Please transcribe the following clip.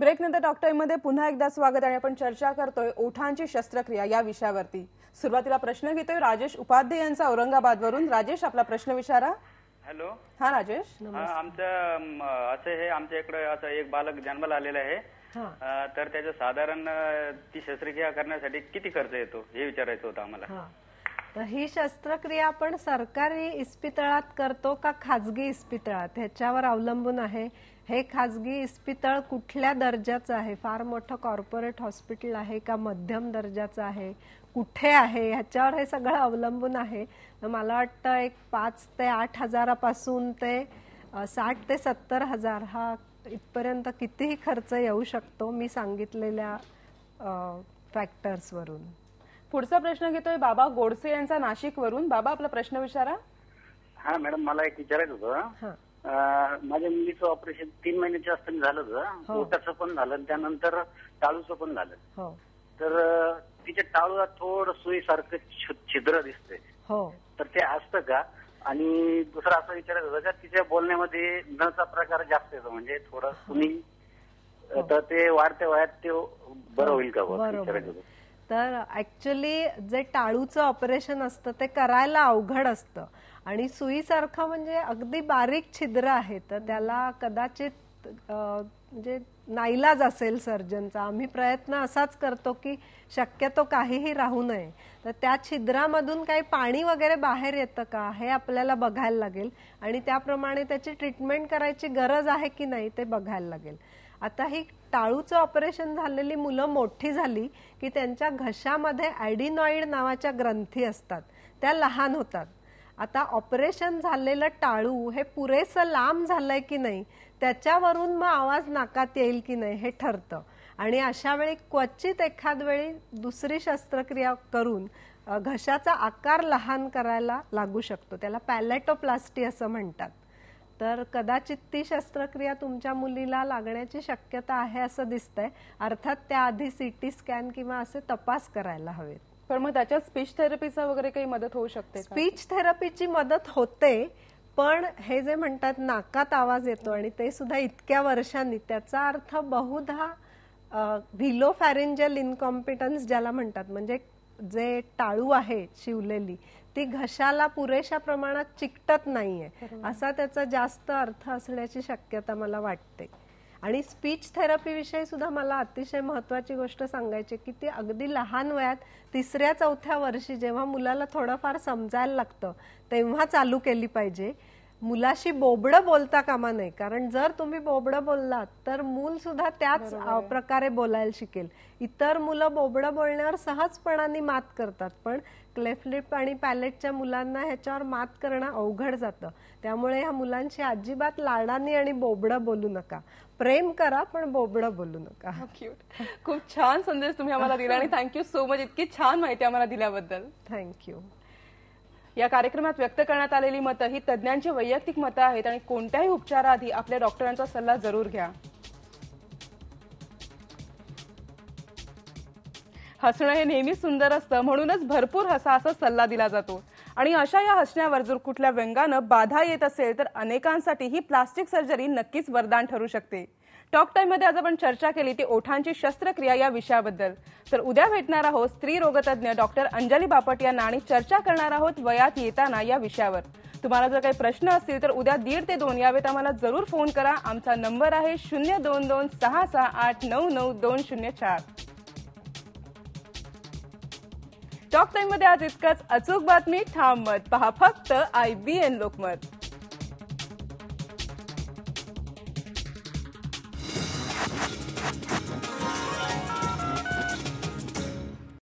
Break नंतर talk time मध्ये पुन्हा एकदा स्वागत आणि आपण चर्चा करतोय ओठांची शस्त्रक्रिया या विषयावरती। सुरुवातीला प्रश्न घेतोय राजेश उपाध्ये यांचा औरंगाबादवरून। राजेश, आपला प्रश्न विचारा। हॅलो। हा राजेश, आमचं असं हे आमच्या इकडे असं एक बालक जन्माला आलेला आहे, तर त्याचं साधारण ती शस्त्रक्रिया करण्यासाठी किती खर्च येतो हे विचारायचं होतं आम्हाला। तर ही शस्त्रक्रिया आपण सरकारी इस्पितळात करतो का खाजगी इस्पितळात ह्याच्यावर अवलंबून आहे। हे खाजगी इस्पितळ कुठल्या दर्जाचं आहे, फार मोठं कॉर्पोरेट हॉस्पिटल आहे का मध्यम दर्जाचं आहे, कुठे आहे ह्याच्यावर हे सगळं अवलंबून आहे। मला वाटतं एक 5 ते 8 हजारापासून ते 60 ते 70 हजार हा इथपर्यंत कितीही खर्च येऊ शकतो मी सांगितलेल्या फॅक्टर्स वरून। पुढचा प्रश्न घेतोय बाबा गोडसे यांचा नाशिकवरून। बाबा, आपला प्रश्न विचारा। हा मॅडम, मला एक विचारायचं होतं। माझ्या मुलीचं ऑपरेशन 3 महिन्याच्या असताना झालं होतं, पोटाचं पण झालं, त्यानंतर टाळूचं पण झालं। तर तिच्या टाळूला थोडं सुईसारखं छिद्र दिसतंय, तर ते असतं का? आणि दुसरं असं विचारायचं होतं का तिच्या बोलण्यामध्ये नचा प्रकार जास्त येतो, म्हणजे थोडं कुणी, तर ते वाढत्या वयात ते बरं होईल का विचारायचं होतं। तर ऍक्च्युअली जे टाळूचं ऑपरेशन असतं ते करायला अवघड असतं आणि सुईसारखं म्हणजे अगदी बारीक छिद्र आहे, तर त्याला कदाचित म्हणजे नाईलाज असेल सर्जनचा। आम्ही प्रयत्न असाच करतो की शक्यतो काहीही राहू नये, तर त्या छिद्रामधून काही पाणी वगैरे बाहेर येतं का हे आपल्याला बघायला लागेल आणि त्याप्रमाणे त्याची ट्रीटमेंट करायची गरज आहे की नाही ते बघायला लागेल। आता ही टाळूचं ऑपरेशन झालेली मुलं मोठी झाली की त्यांच्या घशामध्ये ॲडिनॉइड नावाच्या ग्रंथी असतात, त्या लहान होतात। आता ऑपरेशन झालेलं टाळू हे पुरेसं लांब झालंय की नाही त्याच्यावरून मग आवाज नाकात येईल की नाही हे ठरतं आणि अशा वेळी क्वचित एखाद वेळी दुसरी शस्त्रक्रिया करून घशाचा आकार लहान करायला लागू शकतो, त्याला पॅलेटोप्लास्टी असं म्हणतात। तर कदाचित ती शस्त्रक्रिया तुमच्या मुलीला लागण्याची शक्यता आहे असं दिसतंय। अर्थात त्याआधी सीटी स्कॅन किंवा असे तपास करायला हवेत। पण मग त्याच्यात स्पीच थेरपीचा वगैरे काही मदत होऊ शकते? स्पीच थेरपीची मदत होते, पण हे जे म्हणतात नाकात आवाज येतो आणि ते सुद्धा इतक्या वर्षांनी, त्याचा अर्थ बहुधा व्हिलोफॅरिंजियल इनकॉम्पिटन्स ज्याला म्हणतात, म्हणजे जे टाळू आहे शिवलेली ती घशाला पुरेशा प्रमाणात चिकटत नाहीये असा त्याचा जास्त अर्थ असण्याची शक्यता मला वाटते। आणि स्पीच थेरपी विषयी सुद्धा मला अतिशय महत्वाची गोष्ट सांगायची की ती अगदी लहान वयात 3ऱ्या-4थ्या वर्षी जेव्हा मुलाला थोडंफार समजायला लागतं तेव्हा चालू केली पाहिजे। मुलाशी बोबडं बोलता कामा नये, कारण जर तुम्ही बोबडं बोललात तर मूल सुद्धा त्याच प्रकारे बोलायला शिकेल। इतर मुलं बोबडं बोलण्यावर सहजपणाने मात करतात, पण क्लेफ्ट लिप आणि पॅलेटच्या मुलांना ह्याच्यावर मात करणं अवघड जातं। त्यामुळे ह्या मुलांशी अजिबात लाडाने आणि बोबडं बोलू नका, प्रेम करा पण बोबडं बोलू नका। क्यूट, खूप छान संदेश तुम्ही आम्हाला दिला आणि थँक्यू सो मच इतकी छान माहिती आम्हाला दिल्याबद्दल। थँक्यू। या कार्यक्रमात व्यक्त करण्यात आलेली मतं ही तज्ज्ञांची वैयक्तिक मतं आहेत आणि कोणत्याही उपचाराआधी आपल्या डॉक्टरांचा सल्ला जरूर घ्या। हसणं हे नेहमी सुंदर असतं, म्हणूनच भरपूर हसा असा सल्ला दिला जातो आणि अशा या हसण्यावर जर कुठल्या व्यंगानं बाधा येत असेल तर अनेकांसाठी ही प्लास्टिक सर्जरी नक्कीच वरदान ठरू शकते। टॉक टाइम मध्ये आज आपण चर्चा केली ती ओठांची शस्त्रक्रिया या विषयाबद्दल। तर उद्या भेटणार आहोत स्त्री रोगतज्ञ डॉक्टर अंजली बापट यांना आणि चर्चा करणार आहोत वयात येताना या विषयावर। तुम्हाला जर काही प्रश्न असतील तर उद्या 1:30 ते 2 या वेळेत आम्हाला जरूर फोन करा। आमचा नंबर आहे 02266899204। टॉक टाइम मध्ये आज इतकंच। अचूक बातमी, ठाम मत, पहा फक्त IBN लोकमत।